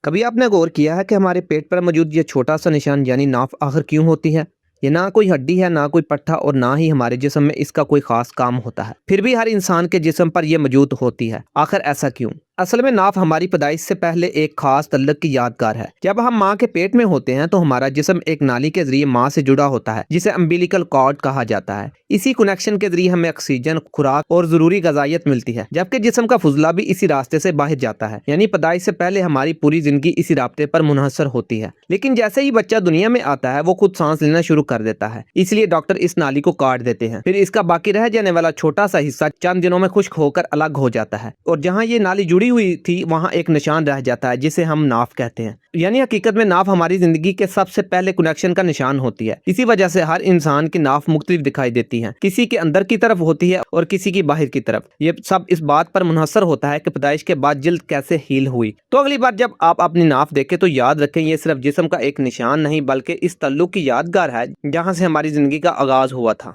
کبھی آپ نے غور کیا ہے کہ ہمارے پیٹ پر موجود یہ چھوٹا سا نشان یعنی ناف آخر کیوں ہوتی ہے؟ یہ نہ کوئی ہڈی ہے، نہ کوئی پٹھا، اور نہ ہی ہمارے جسم میں اس کا کوئی خاص کام ہوتا ہے، پھر بھی ہر انسان کے جسم پر یہ موجود ہوتی ہے۔ آخر ایسا کیوں؟ اصل میں ناف ہماری پیدائش سے پہلے ایک خاص تعلق کی یادگار ہے۔ جب ہم ماں کے پیٹ میں ہوتے ہیں تو ہمارا جسم ایک نالی کے ذریعے ماں سے جڑا ہوتا ہے جسے امبیلیکل کارڈ کہا جاتا ہے۔ اسی کنیکشن کے ذریعے ہمیں آکسیجن، خوراک اور ضروری غذائیت ملتی ہے، جبکہ جسم کا فضلہ بھی اسی راستے سے باہر جاتا ہے۔ یعنی پیدائش سے پہلے ہماری پوری زندگی اسی رابطے پر منحصر ہوتی ہے۔ لیکن جیسے ہی بچہ دنیا میں آتا ہے وہ خود سانس لینا شروع کر دیتا ہے، اس لیے ڈاکٹر اس نالی کو کاٹ دیتے ہیں۔ پھر اس کا باقی رہ جانے والا چھوٹا سا حصہ چند دنوں میں خشک ہو کر الگ ہو جاتا ہے، اور جہاں یہ نالی جڑی ہوئی تھی وہاں ایک نشان رہ جاتا ہے جسے ہم ناف کہتے ہیں۔ یعنی حقیقت میں ناف ہماری زندگی کے سب سے پہلے کنیکشن کا نشان ہوتی ہے۔ اسی وجہ سے ہر انسان کی ناف مختلف دکھائی دیتی ہے، کسی کے اندر کی طرف ہوتی ہے اور کسی کی باہر کی طرف۔ یہ سب اس بات پر منحصر ہوتا ہے کہ پیدائش کے بعد جلد کیسے ہیل ہوئی۔ تو اگلی بار جب آپ اپنی ناف دیکھیں تو یاد رکھیں یہ صرف جسم کا ایک نشان نہیں بلکہ اس تعلق کی یادگار ہے جہاں سے ہماری زندگی کا آغاز ہوا تھا۔